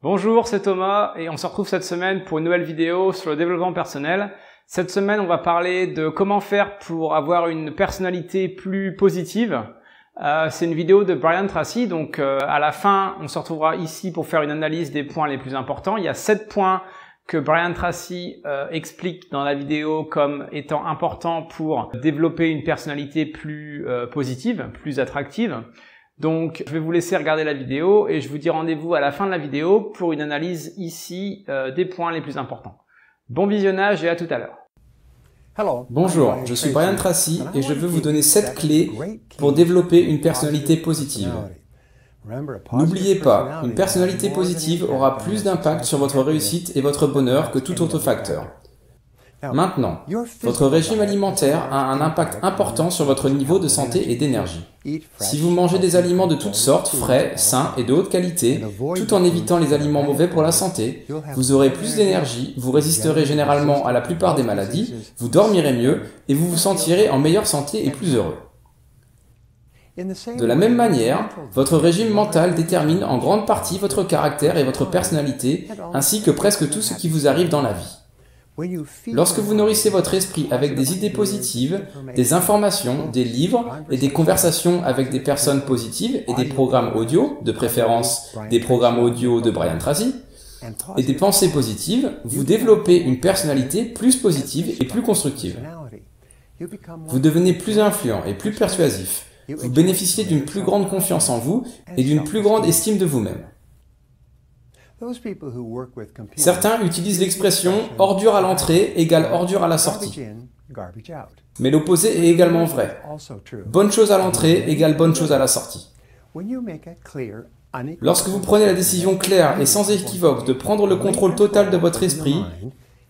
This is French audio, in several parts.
Bonjour, c'est Thomas et on se retrouve cette semaine pour une nouvelle vidéo sur le développement personnel. Cette semaine, on va parler de comment faire pour avoir une personnalité plus positive. C'est une vidéo de Brian Tracy, donc à la fin, on se retrouvera ici pour faire une analyse des points les plus importants. Il y a 7 points que Brian Tracy explique dans la vidéo comme étant importants pour développer une personnalité plus positive, plus attractive. Donc, je vais vous laisser regarder la vidéo et je vous dis rendez-vous à la fin de la vidéo pour une analyse ici des points les plus importants. Bon visionnage et à tout à l'heure. Bonjour, je suis Brian Tracy et je veux vous donner 7 clés pour développer une personnalité positive. N'oubliez pas, une personnalité positive aura plus d'impact sur votre réussite et votre bonheur que tout autre facteur. Maintenant, votre régime alimentaire a un impact important sur votre niveau de santé et d'énergie. Si vous mangez des aliments de toutes sortes, frais, sains et de haute qualité, tout en évitant les aliments mauvais pour la santé, vous aurez plus d'énergie, vous résisterez généralement à la plupart des maladies, vous dormirez mieux et vous vous sentirez en meilleure santé et plus heureux. De la même manière, votre régime mental détermine en grande partie votre caractère et votre personnalité, ainsi que presque tout ce qui vous arrive dans la vie. Lorsque vous nourrissez votre esprit avec des idées positives, des informations, des livres et des conversations avec des personnes positives et des programmes audio, de préférence des programmes audio de Brian Tracy, et des pensées positives, vous développez une personnalité plus positive et plus constructive. Vous devenez plus influent et plus persuasif. Vous bénéficiez d'une plus grande confiance en vous et d'une plus grande estime de vous-même. Certains utilisent l'expression « ordure à l'entrée égale ordure à la sortie ». Mais l'opposé est également vrai. Bonne chose à l'entrée égale bonne chose à la sortie. Lorsque vous prenez la décision claire et sans équivoque de prendre le contrôle total de votre esprit,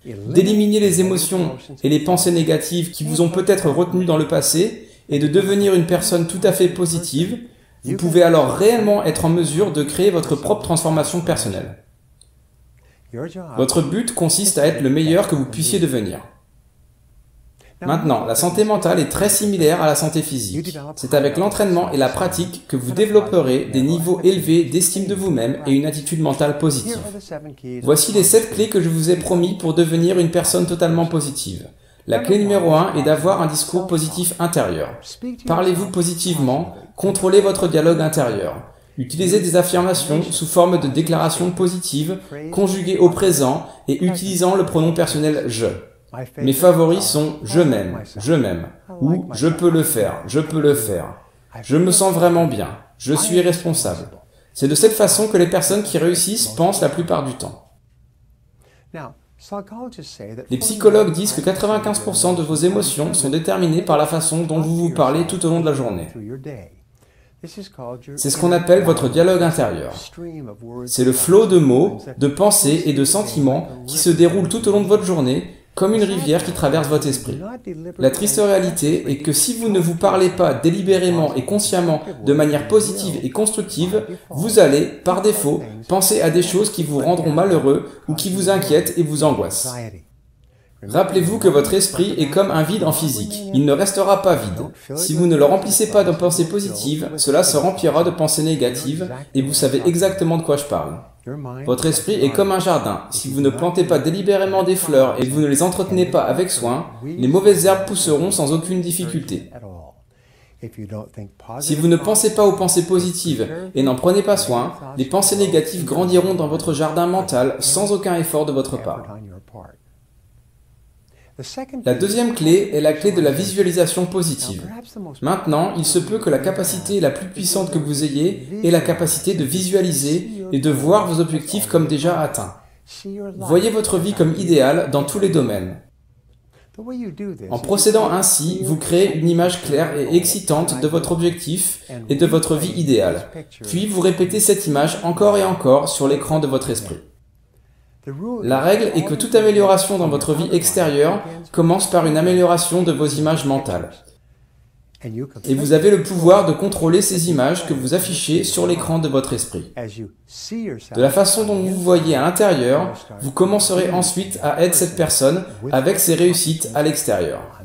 d'éliminer les émotions et les pensées négatives qui vous ont peut-être retenu dans le passé et de devenir une personne tout à fait positive, vous pouvez alors réellement être en mesure de créer votre propre transformation personnelle. Votre but consiste à être le meilleur que vous puissiez devenir. Maintenant, la santé mentale est très similaire à la santé physique. C'est avec l'entraînement et la pratique que vous développerez des niveaux élevés d'estime de vous-même et une attitude mentale positive. Voici les 7 clés que je vous ai promis pour devenir une personne totalement positive. La clé numéro 1 est d'avoir un discours positif intérieur. Parlez-vous positivement, contrôlez votre dialogue intérieur. Utilisez des affirmations sous forme de déclarations positives, conjuguées au présent et utilisant le pronom personnel « je ». Mes favoris sont « je m'aime »,« ou « je peux le faire »,« je me sens vraiment bien »,« je suis responsable ». C'est de cette façon que les personnes qui réussissent pensent la plupart du temps. Les psychologues disent que 95% de vos émotions sont déterminées par la façon dont vous vous parlez tout au long de la journée. C'est ce qu'on appelle votre dialogue intérieur. C'est le flot de mots, de pensées et de sentiments qui se déroule tout au long de votre journée, comme une rivière qui traverse votre esprit. La triste réalité est que si vous ne vous parlez pas délibérément et consciemment de manière positive et constructive, vous allez, par défaut, penser à des choses qui vous rendront malheureux ou qui vous inquiètent et vous angoissent. Rappelez-vous que votre esprit est comme un vide en physique. Il ne restera pas vide. Si vous ne le remplissez pas de pensées positives, cela se remplira de pensées négatives et vous savez exactement de quoi je parle. Votre esprit est comme un jardin. Si vous ne plantez pas délibérément des fleurs et que vous ne les entretenez pas avec soin, les mauvaises herbes pousseront sans aucune difficulté. Si vous ne pensez pas aux pensées positives et n'en prenez pas soin, les pensées négatives grandiront dans votre jardin mental sans aucun effort de votre part. La deuxième clé est la clé de la visualisation positive. Maintenant, il se peut que la capacité la plus puissante que vous ayez est la capacité de visualiser et de voir vos objectifs comme déjà atteints. Voyez votre vie comme idéale dans tous les domaines. En procédant ainsi, vous créez une image claire et excitante de votre objectif et de votre vie idéale. Puis vous répétez cette image encore et encore sur l'écran de votre esprit. La règle est que toute amélioration dans votre vie extérieure commence par une amélioration de vos images mentales. Et vous avez le pouvoir de contrôler ces images que vous affichez sur l'écran de votre esprit. De la façon dont vous vous voyez à l'intérieur, vous commencerez ensuite à être cette personne avec ses réussites à l'extérieur.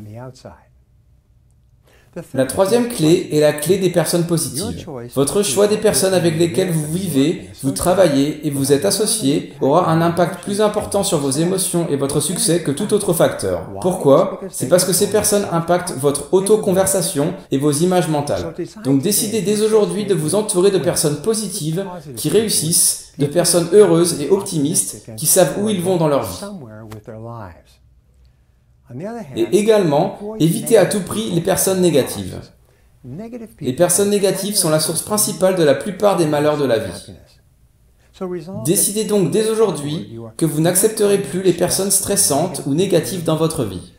La troisième clé est la clé des personnes positives. Votre choix des personnes avec lesquelles vous vivez, vous travaillez et vous êtes associé aura un impact plus important sur vos émotions et votre succès que tout autre facteur. Pourquoi? C'est parce que ces personnes impactent votre auto-conversation et vos images mentales. Donc décidez dès aujourd'hui de vous entourer de personnes positives qui réussissent, de personnes heureuses et optimistes qui savent où ils vont dans leur vie. Et également, évitez à tout prix les personnes négatives. Les personnes négatives sont la source principale de la plupart des malheurs de la vie. Décidez donc dès aujourd'hui que vous n'accepterez plus les personnes stressantes ou négatives dans votre vie.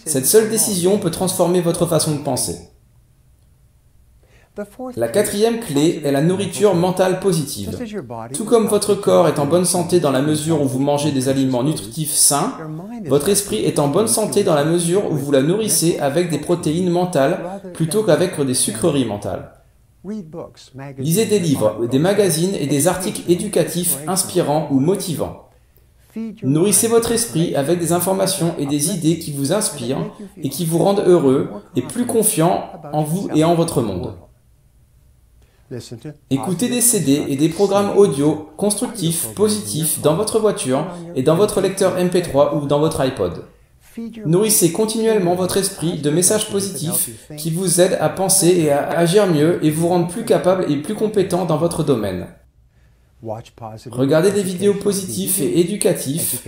Cette seule décision peut transformer votre façon de penser. La quatrième clé est la nourriture mentale positive. Tout comme votre corps est en bonne santé dans la mesure où vous mangez des aliments nutritifs sains, votre esprit est en bonne santé dans la mesure où vous la nourrissez avec des protéines mentales plutôt qu'avec des sucreries mentales. Lisez des livres, des magazines et des articles éducatifs inspirants ou motivants. Nourrissez votre esprit avec des informations et des idées qui vous inspirent et qui vous rendent heureux et plus confiant en vous et en votre monde. Écoutez des CD et des programmes audio constructifs, positifs dans votre voiture et dans votre lecteur MP3 ou dans votre iPod. Nourrissez continuellement votre esprit de messages positifs qui vous aident à penser et à agir mieux et vous rendent plus capable et plus compétent dans votre domaine. Regardez des vidéos positifs et éducatifs,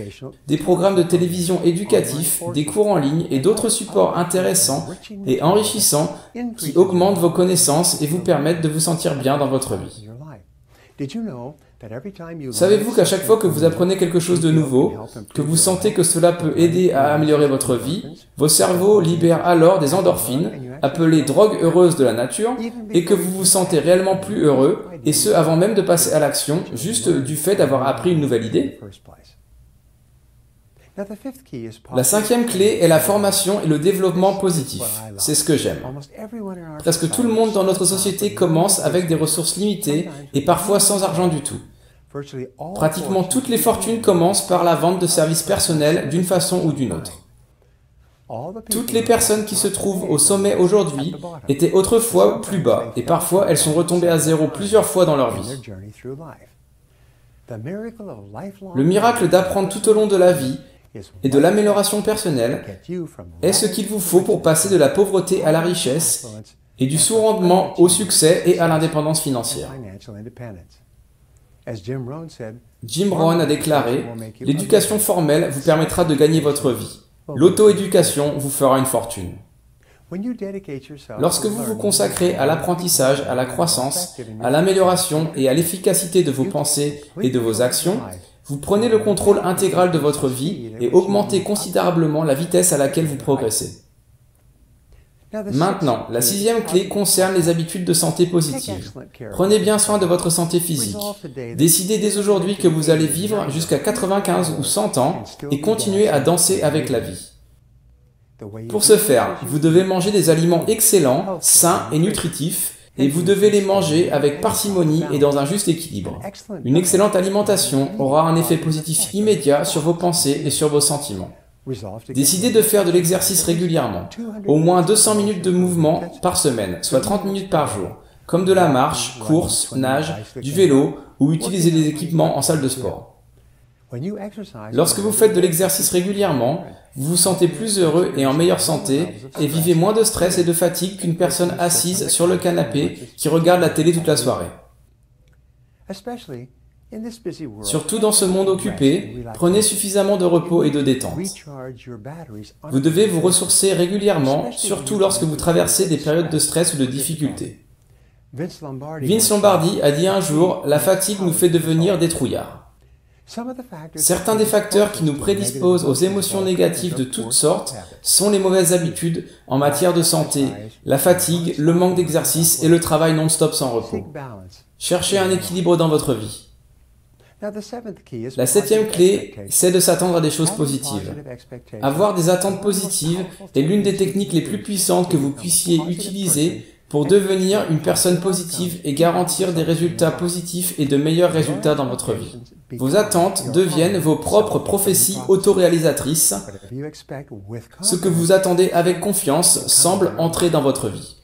des programmes de télévision éducatifs, des cours en ligne et d'autres supports intéressants et enrichissants qui augmentent vos connaissances et vous permettent de vous sentir bien dans votre vie. Savez-vous qu'à chaque fois que vous apprenez quelque chose de nouveau, que vous sentez que cela peut aider à améliorer votre vie, vos cerveaux libèrent alors des endorphines, appelées drogues heureuses de la nature, et que vous vous sentez réellement plus heureux, et ce avant même de passer à l'action, juste du fait d'avoir appris une nouvelle idée? La cinquième clé est la formation et le développement positif. C'est ce que j'aime. Presque tout le monde dans notre société commence avec des ressources limitées et parfois sans argent du tout. Pratiquement toutes les fortunes commencent par la vente de services personnels d'une façon ou d'une autre. Toutes les personnes qui se trouvent au sommet aujourd'hui étaient autrefois plus bas et parfois elles sont retombées à zéro plusieurs fois dans leur vie. Le miracle d'apprendre tout au long de la vie et de l'amélioration personnelle est ce qu'il vous faut pour passer de la pauvreté à la richesse et du sous-rendement au succès et à l'indépendance financière. Jim Rohn a déclaré « L'éducation formelle vous permettra de gagner votre vie. L'auto-éducation vous fera une fortune. » Lorsque vous vous consacrez à l'apprentissage, à la croissance, à l'amélioration et à l'efficacité de vos pensées et de vos actions, vous prenez le contrôle intégral de votre vie et augmentez considérablement la vitesse à laquelle vous progressez. Maintenant, la sixième clé concerne les habitudes de santé positives. Prenez bien soin de votre santé physique. Décidez dès aujourd'hui que vous allez vivre jusqu'à 95 ou 100 ans et continuer à danser avec la vie. Pour ce faire, vous devez manger des aliments excellents, sains et nutritifs, et vous devez les manger avec parcimonie et dans un juste équilibre. Une excellente alimentation aura un effet positif immédiat sur vos pensées et sur vos sentiments. Décidez de faire de l'exercice régulièrement, au moins 200 minutes de mouvement par semaine, soit 30 minutes par jour, comme de la marche, course, nage, du vélo ou utiliser des équipements en salle de sport. Lorsque vous faites de l'exercice régulièrement, vous vous sentez plus heureux et en meilleure santé et vivez moins de stress et de fatigue qu'une personne assise sur le canapé qui regarde la télé toute la soirée. Surtout dans ce monde occupé, prenez suffisamment de repos et de détente. Vous devez vous ressourcer régulièrement, surtout lorsque vous traversez des périodes de stress ou de difficulté. Vince Lombardi a dit un jour « La fatigue nous fait devenir des trouillards ». Certains des facteurs qui nous prédisposent aux émotions négatives de toutes sortes sont les mauvaises habitudes en matière de santé, la fatigue, le manque d'exercice et le travail non-stop sans repos. Cherchez un équilibre dans votre vie. La septième clé, c'est de s'attendre à des choses positives. Avoir des attentes positives est l'une des techniques les plus puissantes que vous puissiez utiliser pour devenir une personne positive et garantir des résultats positifs et de meilleurs résultats dans votre vie. Vos attentes deviennent vos propres prophéties autoréalisatrices. Ce que vous attendez avec confiance semble entrer dans votre vie.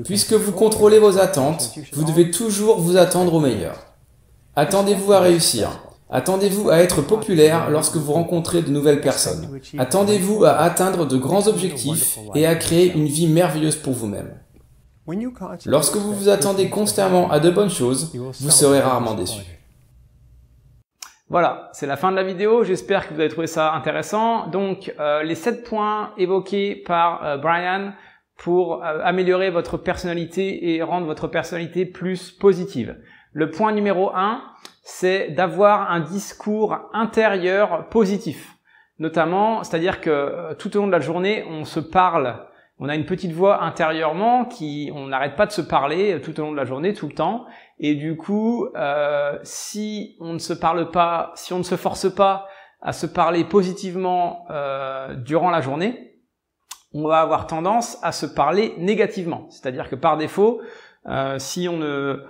Puisque vous contrôlez vos attentes, vous devez toujours vous attendre au meilleur. Attendez-vous à réussir. Attendez-vous à être populaire lorsque vous rencontrez de nouvelles personnes. Attendez-vous à atteindre de grands objectifs et à créer une vie merveilleuse pour vous-même. Lorsque vous vous attendez constamment à de bonnes choses, vous serez rarement déçu. Voilà, c'est la fin de la vidéo. J'espère que vous avez trouvé ça intéressant. Donc, les 7 points évoqués par Brian pour améliorer votre personnalité et rendre votre personnalité plus positive. Le point numéro 1, c'est d'avoir un discours intérieur positif. Notamment, c'est-à-dire que tout au long de la journée, on se parle. On a une petite voix intérieurement on n'arrête pas de se parler tout au long de la journée, tout le temps. Et du coup, si on ne se parle pas, si on ne se force pas à se parler positivement durant la journée, on va avoir tendance à se parler négativement. C'est-à-dire que par défaut, si on ne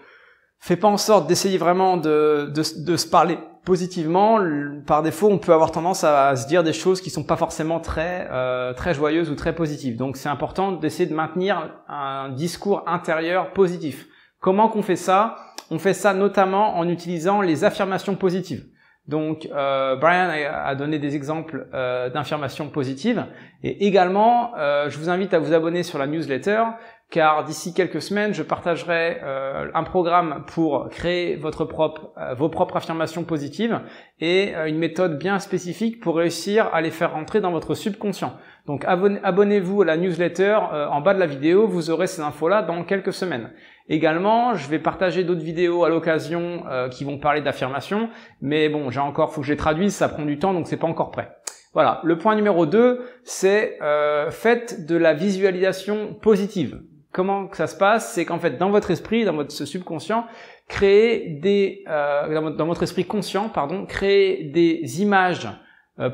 fait pas en sorte d'essayer vraiment de se parler positivement, par défaut, on peut avoir tendance à se dire des choses qui sont pas forcément très joyeuses ou très positives. Donc c'est important d'essayer de maintenir un discours intérieur positif. Comment qu'on fait ça? On fait ça notamment en utilisant les affirmations positives. Donc Brian a donné des exemples d'affirmations positives et également je vous invite à vous abonner sur la newsletter car d'ici quelques semaines je partagerai un programme pour créer vos propres affirmations positives et une méthode bien spécifique pour réussir à les faire rentrer dans votre subconscient. Donc abonnez-vous à la newsletter en bas de la vidéo, vous aurez ces infos-là dans quelques semaines. Également, je vais partager d'autres vidéos à l'occasion qui vont parler d'affirmations, mais bon, faut que je les traduise, ça prend du temps, donc c'est pas encore prêt. Voilà, le point numéro 2, c'est faites de la visualisation positive. Comment que ça se passe? C'est qu'en fait, dans votre esprit, dans votre subconscient, dans votre esprit conscient, créez des images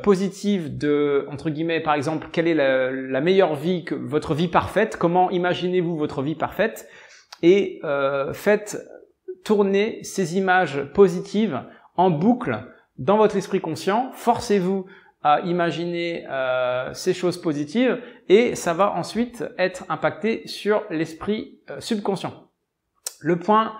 positives de, entre guillemets, par exemple, quelle est la meilleure vie, votre vie parfaite, comment imaginez-vous votre vie parfaite, et faites tourner ces images positives en boucle dans votre esprit conscient, forcez-vous à imaginer ces choses positives et ça va ensuite être impacté sur l'esprit subconscient. Le point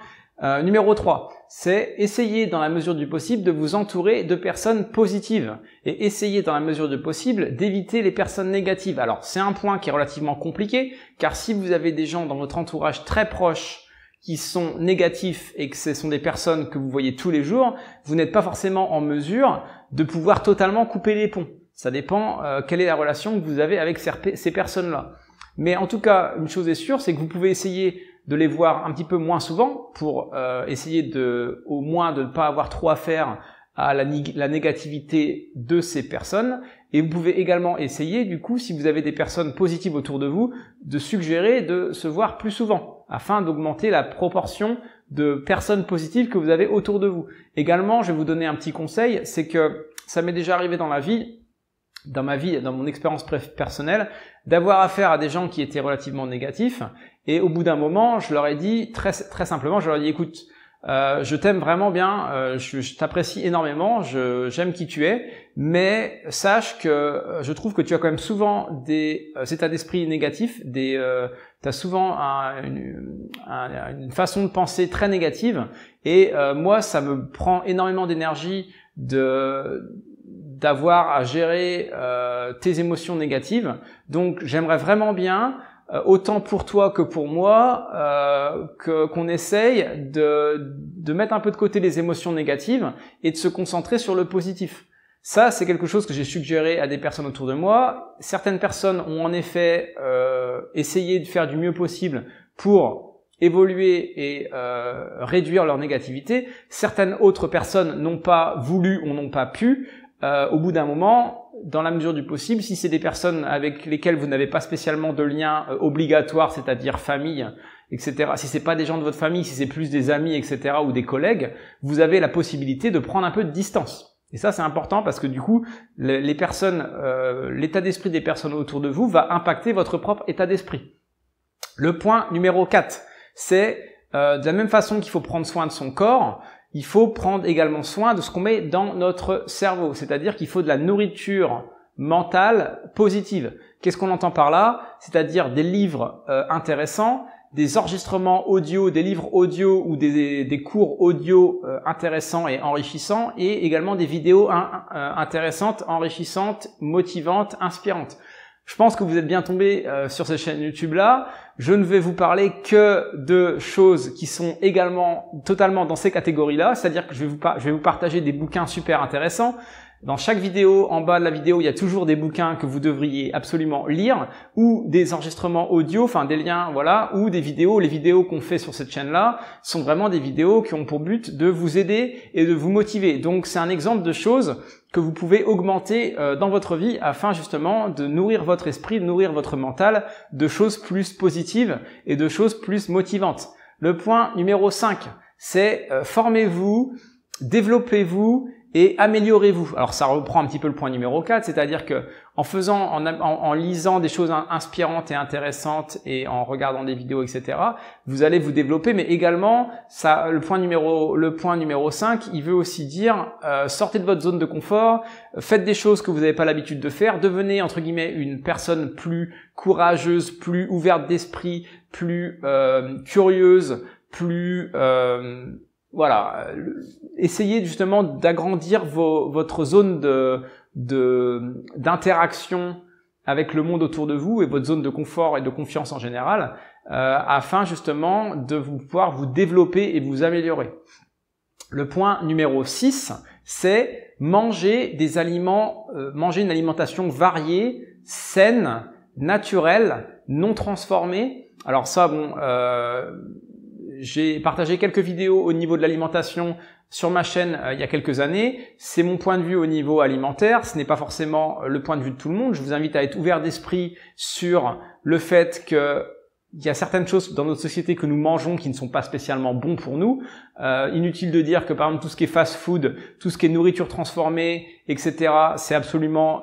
numéro 3, c'est essayer dans la mesure du possible de vous entourer de personnes positives et essayer dans la mesure du possible d'éviter les personnes négatives. Alors c'est un point qui est relativement compliqué car si vous avez des gens dans votre entourage très proches qui sont négatifs et que ce sont des personnes que vous voyez tous les jours, vous n'êtes pas forcément en mesure de pouvoir totalement couper les ponts. Ça dépend quelle est la relation que vous avez avec ces personnes-là. Mais en tout cas, une chose est sûre, c'est que vous pouvez essayer de les voir un petit peu moins souvent pour essayer au moins de ne pas avoir trop affaire à la négativité de ces personnes. Et vous pouvez également essayer, du coup, si vous avez des personnes positives autour de vous, de suggérer de se voir plus souvent, afin d'augmenter la proportion de personnes positives que vous avez autour de vous. Également, je vais vous donner un petit conseil, c'est que ça m'est déjà arrivé dans ma vie, dans mon expérience personnelle, d'avoir affaire à des gens qui étaient relativement négatifs, et au bout d'un moment, je leur ai dit, très simplement, je leur ai dit, écoute, je t'aime vraiment bien, je t'apprécie énormément, j'aime qui tu es, mais sache que je trouve que tu as quand même souvent des états d'esprit négatifs, tu as souvent une façon de penser très négative, et moi ça me prend énormément d'énergie d'avoir à gérer tes émotions négatives, donc j'aimerais vraiment bien autant pour toi que pour moi, qu'on essaye de mettre un peu de côté les émotions négatives et de se concentrer sur le positif. Ça, c'est quelque chose que j'ai suggéré à des personnes autour de moi. Certaines personnes ont en effet essayé de faire du mieux possible pour évoluer et réduire leur négativité. Certaines autres personnes n'ont pas voulu ou n'ont pas pu. Au bout d'un moment, dans la mesure du possible, si c'est des personnes avec lesquelles vous n'avez pas spécialement de lien obligatoire, c'est-à-dire famille, etc., si c'est pas des gens de votre famille, si c'est plus des amis, etc., ou des collègues, vous avez la possibilité de prendre un peu de distance. Et ça, c'est important parce que du coup, l'état d'esprit des personnes autour de vous va impacter votre propre état d'esprit. Le point numéro 4, c'est de la même façon qu'il faut prendre soin de son corps, il faut prendre également soin de ce qu'on met dans notre cerveau. C'est-à-dire qu'il faut de la nourriture mentale positive. Qu'est-ce qu'on entend par là? C'est-à-dire des livres intéressants, des enregistrements audio, des livres audio ou des cours audio intéressants et enrichissants, et également des vidéos intéressantes, enrichissantes, motivantes, inspirantes. Je pense que vous êtes bien tombé sur cette chaîne YouTube-là. Je ne vais vous parler que de choses qui sont également totalement dans ces catégories-là, c'est-à-dire que je vais vous partager des bouquins super intéressants. Dans chaque vidéo, en bas de la vidéo, il y a toujours des bouquins que vous devriez absolument lire, ou des enregistrements audio, enfin des liens, voilà, ou des vidéos. Les vidéos qu'on fait sur cette chaîne-là sont vraiment des vidéos qui ont pour but de vous aider et de vous motiver. Donc c'est un exemple de choses que vous pouvez augmenter dans votre vie afin justement de nourrir votre esprit, de nourrir votre mental de choses plus positives et de choses plus motivantes. Le point numéro 5, c'est formez-vous, développez-vous et améliorez-vous. Alors ça reprend un petit peu le point numéro 4, c'est-à-dire que en lisant des choses inspirantes et intéressantes et en regardant des vidéos, etc., vous allez vous développer, mais également, le point numéro 5, il veut aussi dire, sortez de votre zone de confort, faites des choses que vous n'avez pas l'habitude de faire, devenez, entre guillemets, une personne plus courageuse, plus ouverte d'esprit, plus curieuse, plus... voilà, essayez justement d'agrandir votre zone d'interaction avec le monde autour de vous et votre zone de confort et de confiance en général, afin justement de pouvoir vous développer et vous améliorer. Le point numéro 6, c'est manger des aliments, manger une alimentation variée, saine, naturelle, non transformée. Alors ça, bon... j'ai partagé quelques vidéos au niveau de l'alimentation sur ma chaîne il y a quelques années. C'est mon point de vue au niveau alimentaire. Ce n'est pas forcément le point de vue de tout le monde. Je vous invite à être ouvert d'esprit sur le fait que il y a certaines choses dans notre société que nous mangeons qui ne sont pas spécialement bons pour nous. Inutile de dire que par exemple tout ce qui est fast-food, tout ce qui est nourriture transformée, etc., c'est absolument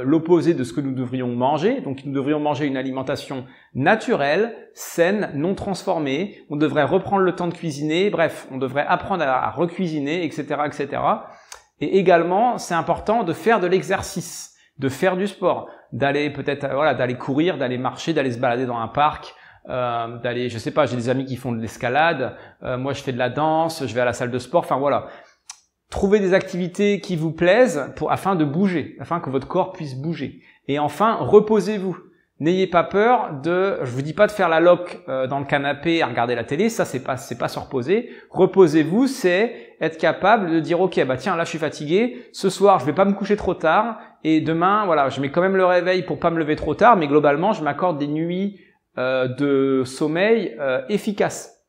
l'opposé de ce que nous devrions manger. Donc nous devrions manger une alimentation naturelle, saine, non transformée. On devrait reprendre le temps de cuisiner. Bref, on devrait apprendre à recuisiner, etc., etc. Et également, c'est important de faire de l'exercice, de faire du sport, d'aller peut-être d'aller courir, d'aller marcher, d'aller se balader dans un parc. D'aller, je sais pas, j'ai des amis qui font de l'escalade, moi je fais de la danse, je vais à la salle de sport, enfin voilà. Trouvez des activités qui vous plaisent afin de bouger, afin que votre corps puisse bouger. Et enfin, reposez-vous. N'ayez pas peur je vous dis pas de faire la loque dans le canapé à regarder la télé, ça c'est pas se reposer. Reposez-vous, c'est être capable de dire ok, bah tiens, là je suis fatigué, ce soir je vais pas me coucher trop tard et demain voilà, je mets quand même le réveil pour pas me lever trop tard, mais globalement je m'accorde des nuits de sommeil efficace.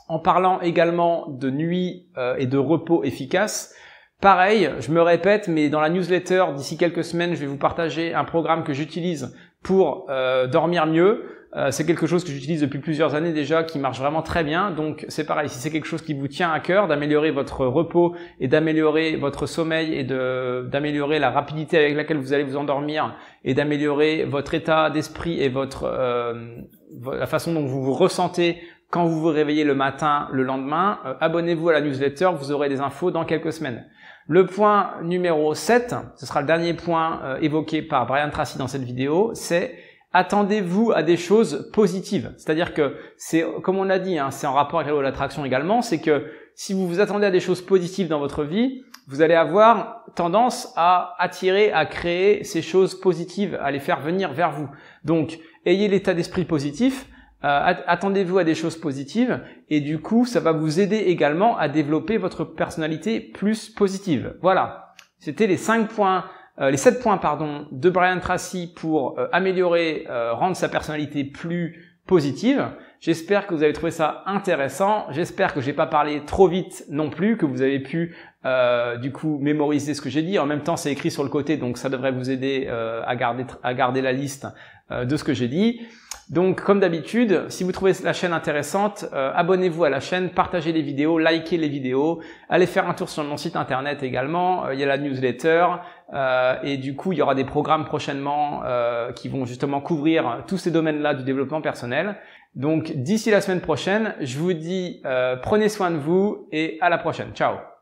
En parlant également de nuit et de repos efficace, pareil, je me répète, mais dans la newsletter, d'ici quelques semaines, je vais vous partager un programme que j'utilise pour dormir mieux. C'est quelque chose que j'utilise depuis plusieurs années déjà, qui marche vraiment très bien. Donc c'est pareil, si c'est quelque chose qui vous tient à cœur, d'améliorer votre repos et d'améliorer votre sommeil et d'améliorer la rapidité avec laquelle vous allez vous endormir et d'améliorer votre état d'esprit et la façon dont vous vous ressentez quand vous vous réveillez le matin, le lendemain, abonnez-vous à la newsletter, vous aurez des infos dans quelques semaines. Le point numéro 7, ce sera le dernier point évoqué par Brian Tracy dans cette vidéo, c'est attendez-vous à des choses positives. C'est-à-dire que c'est, comme on l'a dit, c'est en rapport avec la loi de l'attraction également, c'est que si vous vous attendez à des choses positives dans votre vie, vous allez avoir tendance à attirer, à créer ces choses positives, à les faire venir vers vous. Donc, ayez l'état d'esprit positif, attendez-vous à des choses positives et du coup, ça va vous aider également à développer votre personnalité plus positive. Voilà, c'était les 7 points de Brian Tracy pour améliorer, rendre sa personnalité plus positive. J'espère que vous avez trouvé ça intéressant. J'espère que j'ai pas parlé trop vite non plus, que vous avez pu du coup mémoriser ce que j'ai dit. En même temps, c'est écrit sur le côté, donc ça devrait vous aider à garder la liste de ce que j'ai dit. Donc, comme d'habitude, si vous trouvez la chaîne intéressante, abonnez-vous à la chaîne, partagez les vidéos, likez les vidéos, allez faire un tour sur mon site internet également, il y a la newsletter, et du coup, il y aura des programmes prochainement qui vont justement couvrir tous ces domaines-là du développement personnel. Donc, d'ici la semaine prochaine, je vous dis prenez soin de vous et à la prochaine. Ciao!